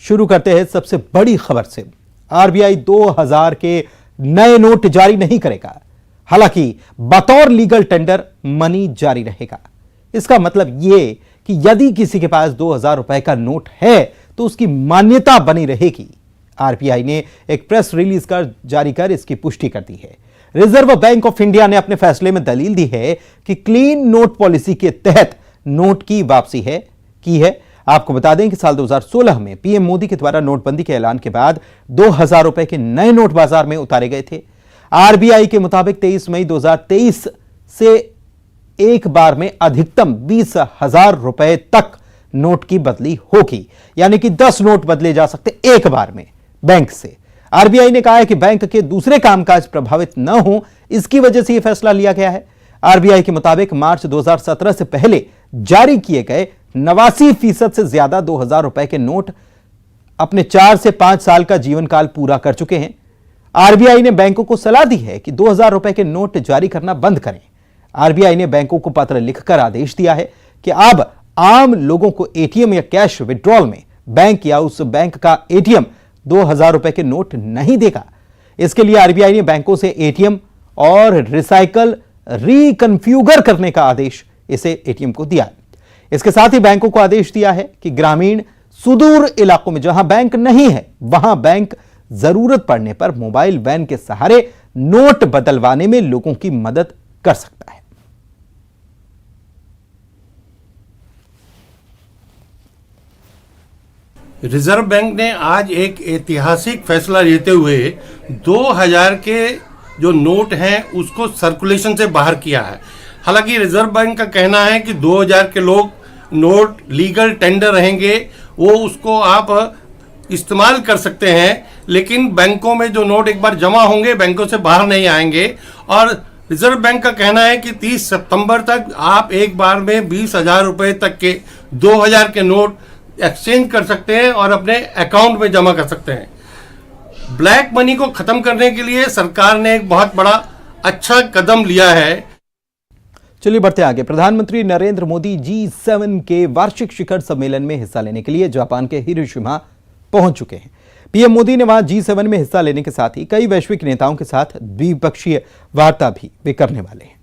शुरू करते हैं सबसे बड़ी खबर से। आरबीआई 2000 के नए नोट जारी नहीं करेगा, हालांकि बतौर लीगल टेंडर मनी जारी रहेगा। इसका मतलब यह कि यदि किसी के पास 2000 रुपए का नोट है तो उसकी मान्यता बनी रहेगी। आरबीआई ने एक प्रेस रिलीज जारी कर इसकी पुष्टि कर दी है। रिजर्व बैंक ऑफ इंडिया ने अपने फैसले में दलील दी है कि क्लीन नोट पॉलिसी के तहत नोट की वापसी की है। आपको बता दें कि साल 2016 में पीएम मोदी के द्वारा नोटबंदी के ऐलान के बाद 2000 रुपए के नए नोट बाजार में उतारे गए थे। आरबीआई के मुताबिक 23 मई 2023 से एक बार में अधिकतम 20,000 रुपए तक नोट की बदली होगी, यानी कि 10 नोट बदले जा सकते एक बार में बैंक से। आरबीआई ने कहा है कि बैंक के दूसरे कामकाज प्रभावित न हो, इसकी वजह से यह फैसला लिया गया है। आरबीआई के मुताबिक मार्च 2017 से पहले जारी किए गए 89% से ज्यादा 2000 रुपए के नोट अपने 4 से 5 साल का जीवन काल पूरा कर चुके हैं। आरबीआई ने बैंकों को सलाह दी है कि 2000 रुपए के नोट जारी करना बंद करें। आरबीआई ने बैंकों को पत्र लिखकर आदेश दिया है कि अब आम लोगों को एटीएम या कैश विड्रॉल में बैंक या उस बैंक का एटीएम 2000 रुपए के नोट नहीं देगा। इसके लिए आरबीआई ने बैंकों से एटीएम और रिसाइकल रिकन्फ्यूगर करने का आदेश इसे एटीएम को दिया। इसके साथ ही बैंकों को आदेश दिया है कि ग्रामीण सुदूर इलाकों में जहां बैंक नहीं है, वहां बैंक जरूरत पड़ने पर मोबाइल वैन के सहारे नोट बदलवाने में लोगों की मदद कर सकता है। रिजर्व बैंक ने आज एक ऐतिहासिक फैसला लेते हुए 2000 के जो नोट हैं उसको सर्कुलेशन से बाहर किया है। हालांकि रिजर्व बैंक का कहना है कि 2000 के नोट लीगल टेंडर रहेंगे, वो उसको आप इस्तेमाल कर सकते हैं, लेकिन बैंकों में जो नोट एक बार जमा होंगे बैंकों से बाहर नहीं आएंगे। और रिजर्व बैंक का कहना है कि 30 सितंबर तक आप एक बार में 20,000 रुपए तक के 2000 के नोट एक्सचेंज कर सकते हैं और अपने अकाउंट में जमा कर सकते हैं। ब्लैक मनी को खत्म करने के लिए सरकार ने एक बहुत बड़ा अच्छा कदम लिया है। चलिए बढ़ते आगे। प्रधानमंत्री नरेंद्र मोदी G7 के वार्षिक शिखर सम्मेलन में हिस्सा लेने के लिए जापान के हिरोशिमा पहुंच चुके हैं। पीएम मोदी ने वहां G7 में हिस्सा लेने के साथ ही कई वैश्विक नेताओं के साथ द्विपक्षीय वार्ता भी वे करने वाले हैं।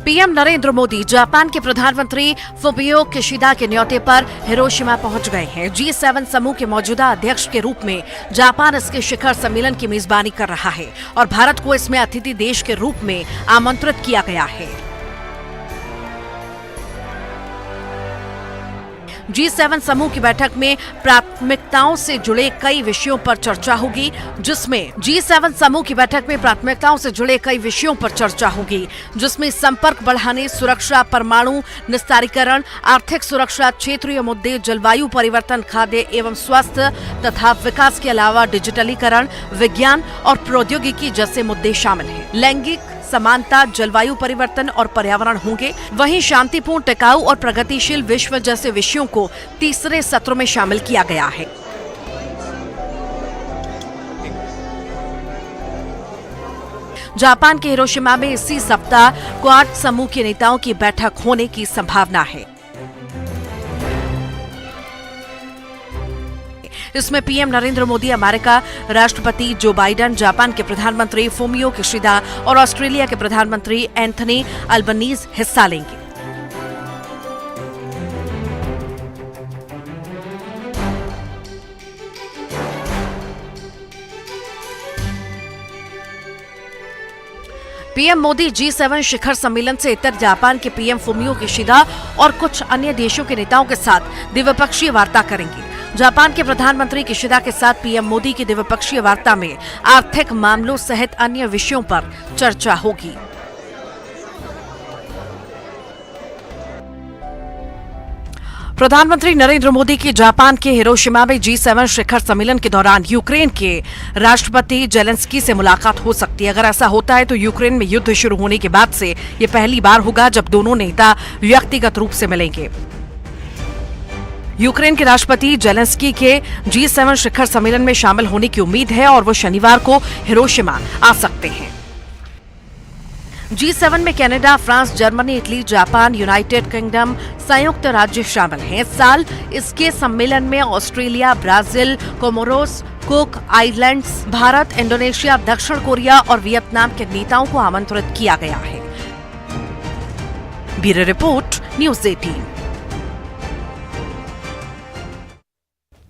पीएम नरेंद्र मोदी जापान के प्रधानमंत्री फुमियो किशिदा के न्योते पर हिरोशिमा पहुंच गए हैं। G7 समूह के मौजूदा अध्यक्ष के रूप में जापान इसके शिखर सम्मेलन की मेजबानी कर रहा है और भारत को इसमें अतिथि देश के रूप में आमंत्रित किया गया है। G7 समूह की बैठक में प्राथमिकताओं से जुड़े कई विषयों पर चर्चा होगी, जिसमें संपर्क बढ़ाने, सुरक्षा, परमाणु निस्तारीकरण, आर्थिक सुरक्षा, क्षेत्रीय मुद्दे, जलवायु परिवर्तन, खाद्य एवं स्वास्थ्य तथा विकास के अलावा डिजिटलीकरण, विज्ञान और प्रौद्योगिकी जैसे मुद्दे शामिल हैं। लैंगिक समानता, जलवायु परिवर्तन और पर्यावरण होंगे। वहीं शांतिपूर्ण, टिकाऊ और प्रगतिशील विश्व जैसे विषयों को तीसरे सत्र में शामिल किया गया है। जापान के हिरोशिमा में इसी सप्ताह क्वाड समूह के नेताओं की बैठक होने की संभावना है। इसमें पीएम नरेंद्र मोदी, अमेरिका राष्ट्रपति जो बाइडेन, जापान के प्रधानमंत्री फुमियो किशिदा और ऑस्ट्रेलिया के प्रधानमंत्री एंथनी अल्बनीज हिस्सा लेंगे। पीएम मोदी G7 शिखर सम्मेलन से इतर जापान के पीएम फुमियो किशिदा और कुछ अन्य देशों के नेताओं के साथ द्विपक्षीय वार्ता करेंगे। जापान के प्रधानमंत्री किशिदा के साथ पीएम मोदी की द्विपक्षीय वार्ता में आर्थिक मामलों सहित अन्य विषयों पर चर्चा होगी। प्रधानमंत्री नरेंद्र मोदी की जापान के हिरोशिमा में G7 शिखर सम्मेलन के दौरान यूक्रेन के राष्ट्रपति जेलेंस्की से मुलाकात हो सकती है। अगर ऐसा होता है तो यूक्रेन में युद्ध शुरू होने के बाद से ये पहली बार होगा जब दोनों नेता व्यक्तिगत रूप से मिलेंगे। यूक्रेन के राष्ट्रपति जेलेंस्की के G7 शिखर सम्मेलन में शामिल होने की उम्मीद है और वो शनिवार को हिरोशिमा आ सकते हैं। G7 में Canada, France, Germany, Italy, Japan, United kingdom, संयुक्त राज्य शामिल हैं। इस साल इसके सम्मेलन में Australia, Brazil, Comoros, cook islands, Bharat, Indonesia, दक्षिण कोरिया और वियतनाम के नेताओं को आमंत्रित किया गया है। Bureau report, news 18।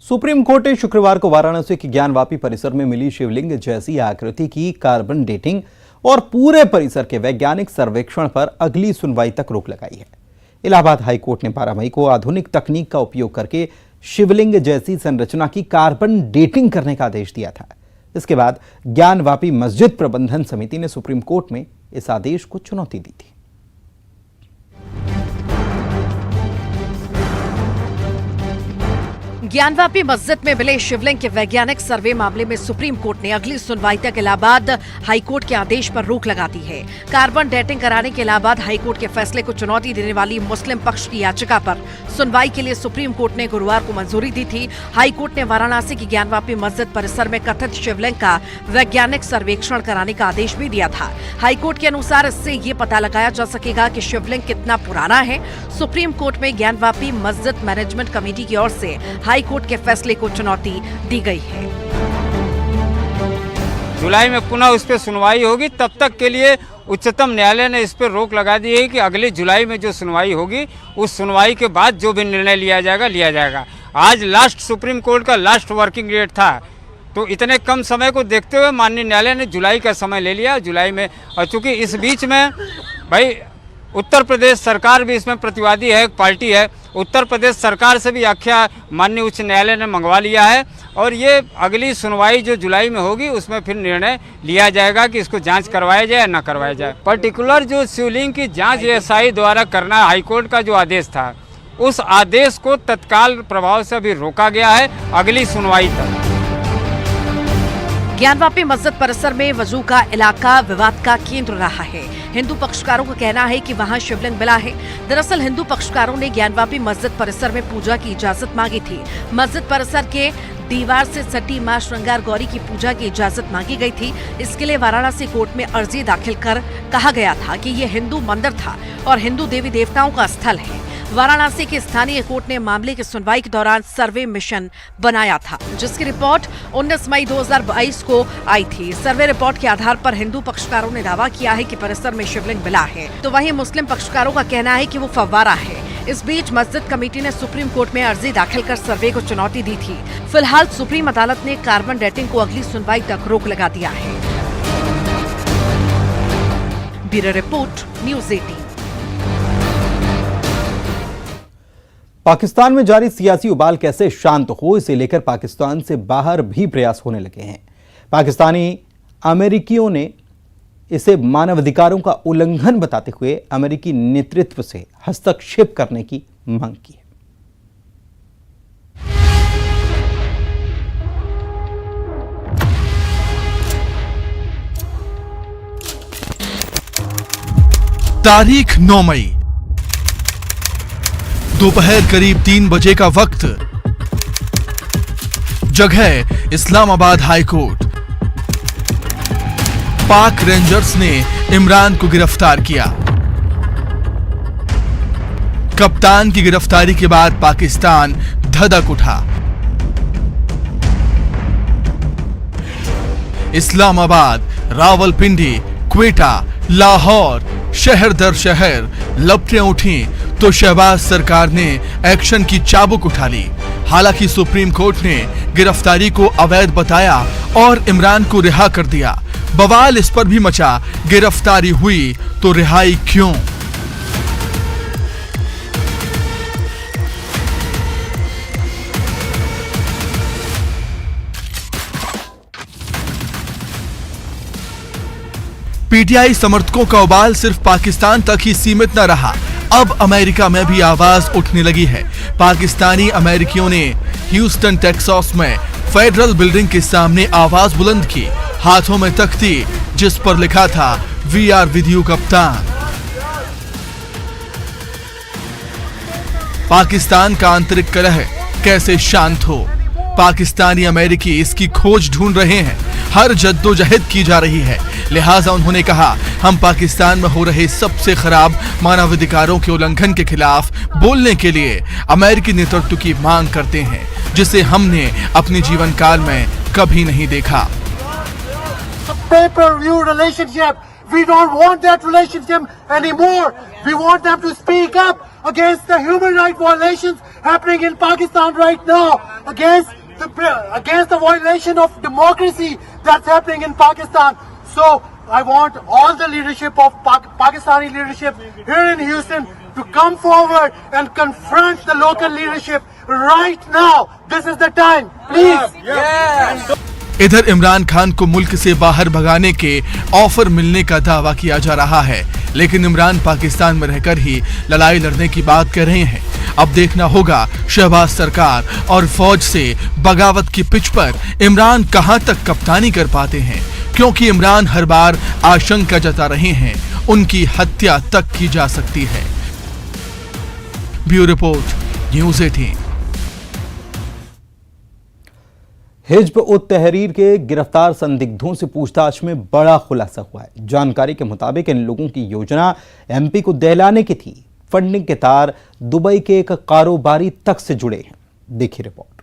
Supreme court ने शुक्रवार को वाराणसी के ज्ञानवापी परिसर में मिली शिवलिंग जैसी आकृति की कार्बन डेटिंग और पूरे परिसर के वैज्ञानिक सर्वेक्षण पर अगली सुनवाई तक रोक लगाई है। इलाहाबाद हाईकोर्ट ने 12 मई को आधुनिक तकनीक का उपयोग करके शिवलिंग जैसी संरचना की कार्बन डेटिंग करने का आदेश दिया था। इसके बाद ज्ञानवापी मस्जिद प्रबंधन समिति ने सुप्रीम कोर्ट में इस आदेश को चुनौती दी थी। ज्ञानवापी मस्जिद में मिले शिवलिंग के वैज्ञानिक सर्वे मामले में सुप्रीम कोर्ट ने अगली सुनवाई तक इलाहाबाद हाईकोर्ट के आदेश पर रोक लगा दी है। कार्बन डेटिंग कराने के इलाहाबाद हाईकोर्ट के फैसले को चुनौती देने वाली मुस्लिम पक्ष की याचिका पर सुनवाई के लिए सुप्रीम कोर्ट ने गुरुवार को मंजूरी दी थी। हाईकोर्ट ने वाराणसी की ज्ञानवापी मस्जिद परिसर में कथित शिवलिंग का वैज्ञानिक सर्वेक्षण कराने का आदेश भी दिया था। हाईकोर्ट के अनुसार इससे ये पता लगाया जा सकेगा कि शिवलिंग कितना पुराना है। सुप्रीम कोर्ट में ज्ञानवापी मस्जिद मैनेजमेंट कमेटी की ओर से हाईकोर्ट के फैसले को चुनौती दी गई है। जुलाई में पुनः उस पर सुनवाई होगी, तब तक के लिए उच्चतम न्यायालय ने इस पर रोक लगा दी है कि अगली जुलाई में जो सुनवाई होगी उस सुनवाई के बाद जो भी निर्णय लिया जाएगा। आज लास्ट सुप्रीम कोर्ट का लास्ट वर्किंग डेट था, तो इतने कम समय को देखते हुए माननीय न्यायालय ने जुलाई का समय ले लिया। जुलाई में, और चूंकि इस बीच में भाई उत्तर प्रदेश सरकार भी इसमें प्रतिवादी है, एक पार्टी है, उत्तर प्रदेश सरकार से भी आख्या माननीय उच्च न्यायालय ने मंगवा लिया है और ये अगली सुनवाई जो जुलाई में होगी उसमें फिर निर्णय लिया जाएगा कि इसको जांच करवाया जाए या ना करवाया जाए। पर्टिकुलर जो शिवलिंग की जांच एएसआई द्वारा करना हाईकोर्ट का जो आदेश था, उस आदेश को तत्काल प्रभाव से अभी रोका गया है अगली सुनवाई तक। ज्ञानवापी मस्जिद परिसर में वजू का इलाका विवाद का केंद्र रहा है। हिंदू पक्षकारों का कहना है कि वहां शिवलिंग मिला है। दरअसल हिंदू पक्षकारों ने ज्ञानवापी मस्जिद परिसर में पूजा की इजाजत मांगी थी। मस्जिद परिसर के दीवार से सटी मां श्रृंगार गौरी की पूजा की इजाजत मांगी गई थी। इसके लिए वाराणसी कोर्ट में अर्जी दाखिल कर कहा गया था कि ये हिंदू मंदिर था और हिंदू देवी देवताओं का स्थल है। वाराणसी के स्थानीय कोर्ट ने मामले की सुनवाई के दौरान सर्वे मिशन बनाया था, जिसकी रिपोर्ट 19 मई 2022 को आई थी। सर्वे रिपोर्ट के आधार पर हिंदू पक्षकारों ने दावा किया है कि परिसर में शिवलिंग मिला है, तो वहीं मुस्लिम पक्षकारों का कहना है कि वो फव्वारा है। इस बीच मस्जिद कमेटी ने सुप्रीम कोर्ट में अर्जी दाखिल कर सर्वे को चुनौती दी थी। फिलहाल सुप्रीम अदालत ने कार्बन डेटिंग को अगली सुनवाई तक रोक लगा दिया है। Bureau report, news 18। पाकिस्तान में जारी सियासी उबाल कैसे शांत हो, इसे लेकर पाकिस्तान से बाहर भी प्रयास होने लगे हैं। पाकिस्तानी अमेरिकियों ने इसे मानवाधिकारों का उल्लंघन बताते हुए अमेरिकी नेतृत्व से हस्तक्षेप करने की मांग की है। तारीख 9 मई, दोपहर करीब 3 बजे का वक्त, जगह इस्लामाबाद हाई कोर्ट। पाक रेंजर्स ने इमरान को गिरफ्तार किया। कप्तान की गिरफ्तारी के बाद पाकिस्तान धधक उठा। इस्लामाबाद, रावलपिंडी, क्वेटा, लाहौर, शहर दर शहर लपटें उठी तो शहबाज सरकार ने एक्शन की चाबुक उठा ली। हालांकि सुप्रीम कोर्ट ने गिरफ्तारी को अवैध बताया और इमरान को रिहा कर दिया। बवाल इस पर भी मचा, गिरफ्तारी हुई तो रिहाई क्यों? पीटीआई समर्थकों का उबाल सिर्फ पाकिस्तान तक ही सीमित न रहा, अब अमेरिका में भी आवाज उठने लगी है। पाकिस्तानी अमेरिकियों ने ह्यूस्टन टेक्सास में फेडरल बिल्डिंग के सामने आवाज बुलंद की, हाथों में तख्ती जिस पर लिखा था वी आर विद यू कप्तान। पाकिस्तान का आंतरिक कलह कैसे शांत हो? पाकिस्तानी अमेरिकी इसकी खोज ढूंढ रहे हैं। हर जद्दोजहद की जा रही है, लिहाजा उन्होंने कहा, हम पाकिस्तान में हो रहे सबसे खराब मानवाधिकारों के उल्लंघन के खिलाफ बोलने के लिए अमेरिकी नेतृत्व की मांग करते हैं, जिसे हमने अपने जीवन काल में कभी नहीं देखा। Pay-per-view relationship. We don't want that relationship anymore. We want them to speak up against the human rights violations happening in Pakistan right now, against the violation of democracy that's happening in Pakistan. So I want all the leadership of Pakistani leadership here in Houston to come forward and confront the local leadership right now. This is the time, please. Yes. इधर इमरान खान को मुल्क से बाहर भगाने के offer मिलने का दावा किया जा रहा है, लेकिन इमरान पाकिस्तान में रहकर ही लड़ाई लड़ने की बात कर रहे हैं। अब देखना होगा शहबाज सरकार और फौज से बगावत की पिच पर इमरान कहां तक कप्तानी कर पाते हैं, क्योंकि इमरान हर बार आशंका जता रहे हैं उनकी हत्या तक की जा सकती है। Bureau report, news 18। हिज्ब उत तहरीर के गिरफ्तार संदिग्धों से पूछताछ में बड़ा खुलासा हुआ है। जानकारी के मुताबिक इन लोगों की योजना एमपी को दहलाने की थी। फंडिंग के तार दुबई के एक कारोबारी तक से जुड़े हैं। देखिए रिपोर्ट।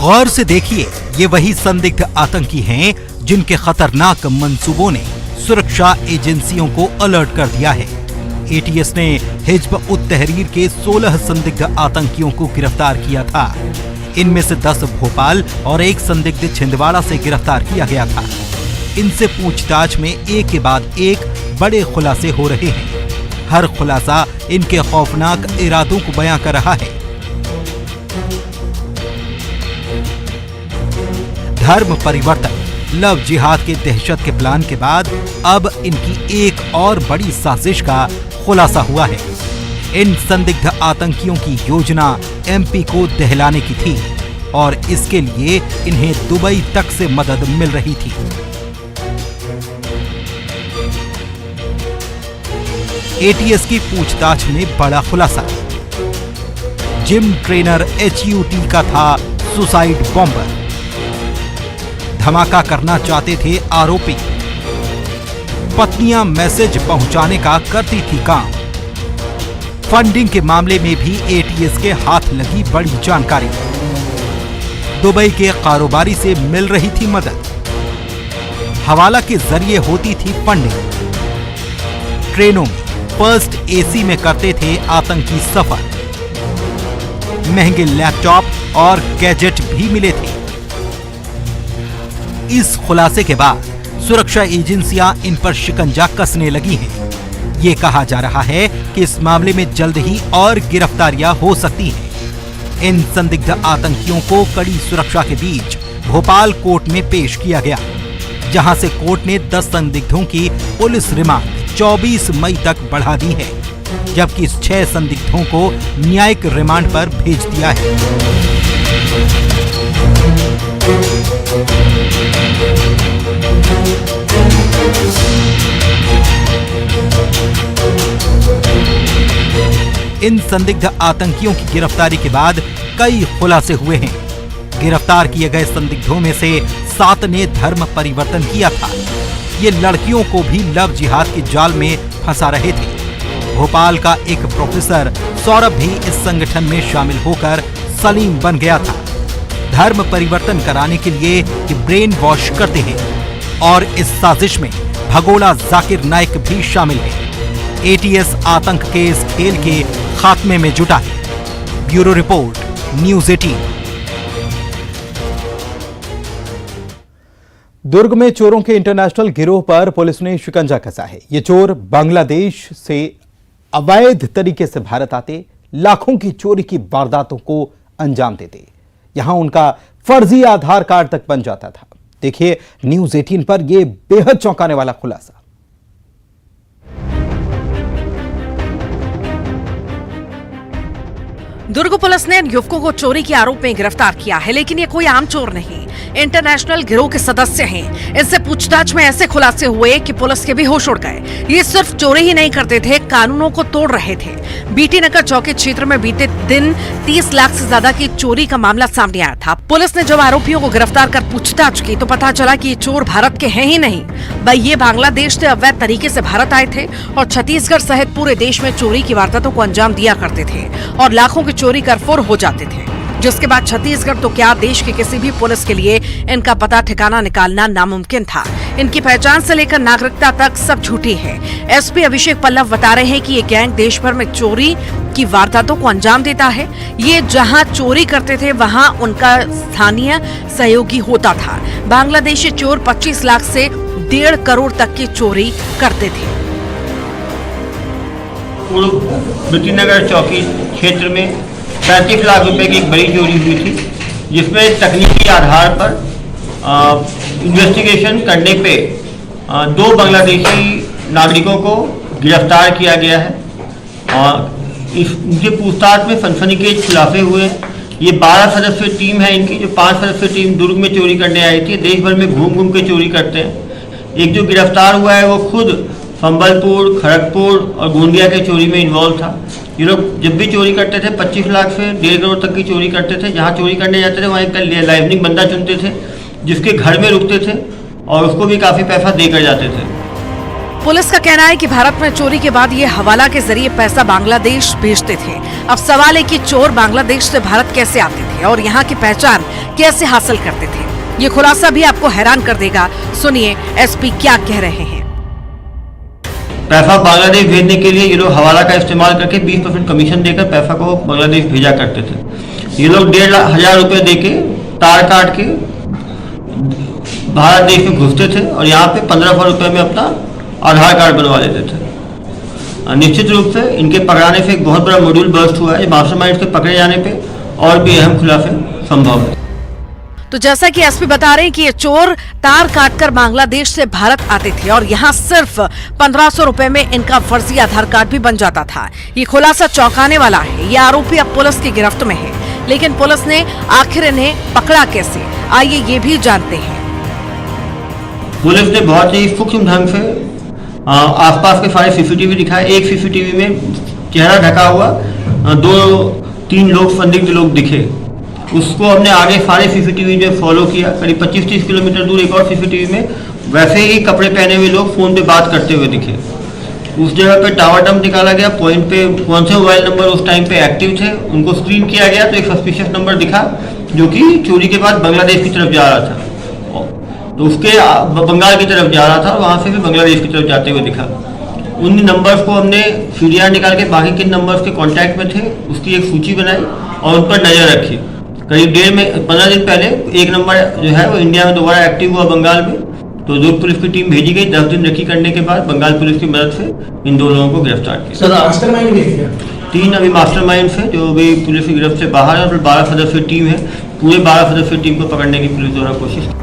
गौर से देखिए, ये वही संदिग्ध आतंकी हैं जिनके खतरनाक मंसूबों ने सुरक्षा एजेंसियों को अलर्ट कर दिया है। एटीएस ने हिज्ब उत तहरीर के 16 संदिग्ध आतंकियों को गिरफ्तार किया था। इनमें से 10 भोपाल और एक संदिग्ध छिंदवाड़ा से गिरफ्तार किया गया था। इनसे पूछताछ में एक के बाद एक बड़े खुलासे हो रहे हैं। हर खुलासा इनके खौफनाक इरादों को बयां कर रहा है। धर्म परिवर्तन, लव जिहाद के दहशत के प्लान के बाद अब इनकी एक और बड़ी साजिश का खुलासा हुआ है। इन संदिग्ध आतंकियों की योजना एमपी को दहलाने की थी और इसके लिए इन्हें दुबई तक से मदद मिल रही थी। एटीएस की पूछताछ में बड़ा खुलासा। जिम ट्रेनर HUT का था सुसाइड बॉम्बर। धमाका करना चाहते थे आरोपी। पत्नियां मैसेज पहुंचाने का करती थी काम। फंडिंग के मामले में भी एटीएस के हाथ लगी बड़ी जानकारी। दुबई के कारोबारी से मिल रही थी मदद। हवाला के जरिए होती थी फंडिंग। ट्रेनों में फर्स्ट एसी में करते थे आतंकी सफर। महंगे लैपटॉप और गैजेट भी मिले थे। इस खुलासे के बाद सुरक्षा एजेंसियां इन पर शिकंजा कसने लगी हैं। ये कहा जा रहा है कि इस मामले में जल्द ही और गिरफ्तारियां हो सकती हैं। इन संदिग्ध आतंकियों को कड़ी सुरक्षा के बीच भोपाल कोर्ट में पेश किया गया, जहां से कोर्ट ने 10 संदिग्धों की पुलिस रिमांड 24 मई तक बढ़ा दी है, जबकि इस 6 संदिग्धों को न्यायिक रिमांड पर भेज दिया है। इन संदिग्ध आतंकियों की गिरफ्तारी के बाद कई खुलासे हुए हैं। गिरफ्तार किए गए संदिग्धों में से 7 ने धर्म परिवर्तन किया था। ये लड़कियों को भी लव जिहाद के जाल में फंसा रहे थे। भोपाल का एक प्रोफेसर सौरभ भी इस संगठन में शामिल होकर सलीम बन गया था। धर्म परिवर्तन कराने के लिए ये ब्रेन वॉश करते हैं और इस साजिश में भगोड़ा जाकिर नाइक भी शामिल है। एटीएस आतंक के इस खेल के खात्मे में जुटा है। Bureau report, news 18। दुर्ग में चोरों के इंटरनेशनल गिरोह पर पुलिस ने शिकंजा कसा है। ये चोर बांग्लादेश से अवैध तरीके से भारत आते लाखों की चोरी की वारदातों को अंजाम देते। यहां उनका फर्जी आधार कार्ड तक बन जाता था। देखिए न्यूज़ 18 पर यह बेहद चौंकाने वाला खुलासा। दुर्ग पुलिस ने इन युवकों को चोरी के आरोप में गिरफ्तार किया है, लेकिन ये कोई आम चोर नहीं, इंटरनेशनल गिरोह के सदस्य हैं। इनसे पूछताछ में ऐसे खुलासे हुए कि पुलिस के भी होश उड़ गए। ये सिर्फ चोरी ही नहीं करते थे, कानूनों को तोड़ रहे थे। बीटी नगर चौकी क्षेत्र में बीते दिन 30 लाख से ज्यादा की चोरी का मामला सामने आया था। पुलिस ने जब आरोपियों को गिरफ्तार कर पूछताछ की तो पता चला कि ये चोर भारत के हैं ही नहीं, भाई ये बांग्लादेश से अवैध तरीके से भारत आए थे और छत्तीसगढ़ सहित पूरे देश में चोरी की वारदातों को अंजाम दिया करते थे और लाखों की चोरी कर फुर हो जाते थे, जिसके बाद छत्तीसगढ़ तो क्या देश के किसी भी पुलिस के लिए इनका पता ठिकाना निकालना नामुमकिन था। इनकी पहचान से लेकर नागरिकता तक सब झूठी है। एसपी अभिषेक पल्लव बता रहे हैं कि ये गैंग देश भर में चोरी की वारदातों को अंजाम देता है। ये जहां चोरी करते थे वहां उनका स्थानीय सहयोगी होता था। बांग्लादेशी चोर 25 लाख से 1.5 करोड़ तक की चोरी करते थे। बीटी नगर चौकी क्षेत्र में 35 लाख रुपए की एक बड़ी चोरी हुई थी, जिसमें तकनीकी आधार पर इन्वेस्टिगेशन करने पे 2 बांग्लादेशी नागरिकों को गिरफ्तार किया गया है और इनके पूछताछ में सनसनीखेज खुलासे हुए। ये 12 सदस्यीय टीम है इनकी, जो 5 सदस्यीय टीम दुर्ग में चोरी करने आई थी। देश भर में घूम घूम के चोरी करते हैं। एक जो गिरफ्तार हुआ है वो खुद संबलपुर, खड़गपुर और गोंदिया के चोरी में इन्वॉल्व था। ये लोग जब भी चोरी करते थे 25 लाख से 1.5 करोड़ तक की चोरी करते थे। जहाँ चोरी करने जाते थे वहाँ एक लाइवनिंग बंदा चुनते थे, जिसके घर में रुकते थे और उसको भी काफी पैसा देकर जाते थे। पुलिस का कहना है कि भारत में चोरी के बाद ये हवाला के जरिए पैसा बांग्लादेश भेजते थे। अब सवाल है कि चोर बांग्लादेश से भारत कैसे आते थे और यहाँ की पहचान कैसे हासिल करते थे। ये खुलासा भी आपको हैरान कर देगा। सुनिए एसपी क्या कह रहे हैं। पैसा बांग्लादेश भेजने के लिए ये लोग हवाला का इस्तेमाल करके 20% कमीशन देकर पैसा को बांग्लादेश भेजा करते थे। ये लोग 1,500 रुपये देके तार काट के भारत देश में घुसते थे और यहाँ पे 1500 रुपये में अपना आधार कार्ड बनवा लेते थे। निश्चित रूप से इनके पकड़ाने से एक बहुत बड़ा मॉड्यूल बर्स्ट हुआ है। मास्टरमाइंड के पकड़े जाने पे और भी अहम खुलासे संभव है। तो जैसा कि एसपी बता रहे हैं कि ये चोर तार काटकर बांग्लादेश से भारत आते थे और यहाँ सिर्फ 1500 रुपए में इनका फर्जी आधार कार्ड भी बन जाता था। ये खुलासा चौंकाने वाला है। ये आरोपी अब पुलिस की गिरफ्त में है, लेकिन पुलिस ने आखिर इन्हें पकड़ा कैसे, आइए ये भी जानते हैं। पुलिस ने बहुत ही सूक्ष्म ढंग से आसपास के सारे सीसीटीवी दिखाए। एक सीसीटीवी में चेहरा ढका हुआ 2-3 लोग संदिग्ध लोग दिखे। उसको हमने आगे सारे सीसीटीवी में फॉलो किया। करीब 25-30 किलोमीटर दूर एक और सीसीटीवी में वैसे ही कपड़े पहने हुए लोग फोन पे बात करते हुए दिखे। उस जगह पे टावर डंप निकाला गया। पॉइंट पे कौन से मोबाइल नंबर उस टाइम पे एक्टिव थे उनको स्क्रीन किया गया तो एक सस्पिशियस नंबर दिखा जो कि चोरी के बाद बांग्लादेश की तरफ जा रहा था। तो उसके बंगाल की तरफ जा रहा था, वहाँ से भी बांग्लादेश की तरफ जाते हुए दिखा। उन नंबर्स को हमने सीडीआर निकाल के बाकी किन नंबर्स के कांटेक्ट में थे उसकी एक सूची बनाई और उन पर नजर रखी। करीब 15 दिन पहले एक नंबर जो है वो इंडिया में दोबारा एक्टिव हुआ बंगाल में, तो दुर्ग पुलिस की टीम भेजी गई। 10 दिन रेकी करने के बाद बंगाल पुलिस की मदद से इन 2 लोगों को गिरफ्तार किया। 3 अभी मास्टरमाइंड है जो अभी पुलिस की गिरफ्त से बाहर है और 12 सदस्यीय टीम है। पूरे 12 सदस्यीय टीम को पकड़ने की पुलिस द्वारा कोशिश।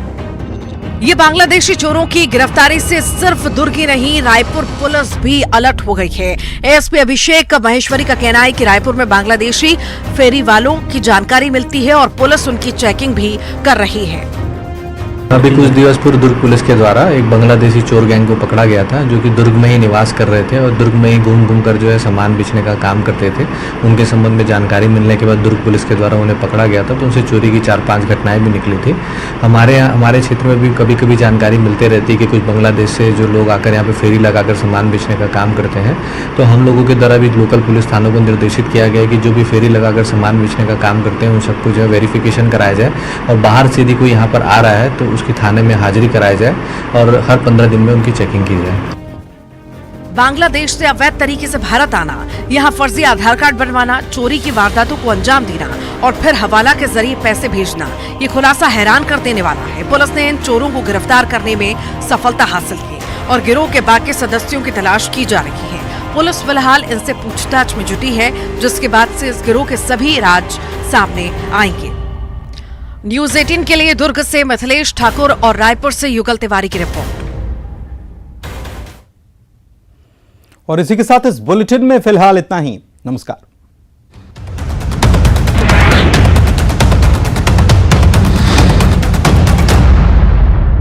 ये बांग्लादेशी चोरों की गिरफ्तारी से सिर्फ दुर्ग ही नहीं, रायपुर पुलिस भी अलर्ट हो गई है। एसपी अभिषेक महेश्वरी का कहना है कि रायपुर में बांग्लादेशी फेरी वालों की जानकारी मिलती है और पुलिस उनकी चेकिंग भी कर रही है। अभी कुछ दिवस पूर्व दुर्ग पुलिस के द्वारा एक बांग्लादेशी चोर गैंग को पकड़ा गया था, जो कि दुर्ग में ही निवास कर रहे थे और दुर्ग में ही घूम घूम कर जो है सामान बेचने का काम करते थे। उनके संबंध में जानकारी मिलने के बाद दुर्ग पुलिस के द्वारा उन्हें पकड़ा गया था, तो उनसे चोरी की 4-5 घटनाएं भी निकली थी। हमारे क्षेत्र में भी कभी कभी जानकारी मिलते रहती है कि कुछ बांग्लादेश से जो लोग आकर यहाँ पे फेरी लगाकर सामान बेचने का काम करते हैं। तो हम लोगों के द्वारा भी लोकल पुलिस थानों को निर्देशित किया गया कि जो भी फेरी लगाकर सामान बेचने का काम करते हैं उन सबको जो है वेरिफिकेशन कराया जाए और बाहर से यदि कोई यहाँ पर आ रहा है तो उसकी थाने में हाजिरी कराई जाए और हर 15 दिन में उनकी चेकिंग की जाए। बांग्लादेश से अवैध तरीके से भारत आना, यहाँ फर्जी आधार कार्ड बनवाना, चोरी की वारदातों को अंजाम देना और फिर हवाला के जरिए पैसे भेजना, ये खुलासा हैरान कर देने वाला है। पुलिस ने इन चोरों को गिरफ्तार करने में सफलता हासिल की और गिरोह के बाकी सदस्यों की तलाश की जा रही है। पुलिस फिलहाल इनसे पूछताछ में जुटी है, जिसके बाद से इस गिरोह के सभी राज सामने आएंगे। न्यूज़ 18 के लिए दुर्ग से मिथिलेश ठाकुर और रायपुर से युगल तिवारी की रिपोर्ट। और इसी के साथ इस बुलेटिन में फिलहाल इतना ही। नमस्कार।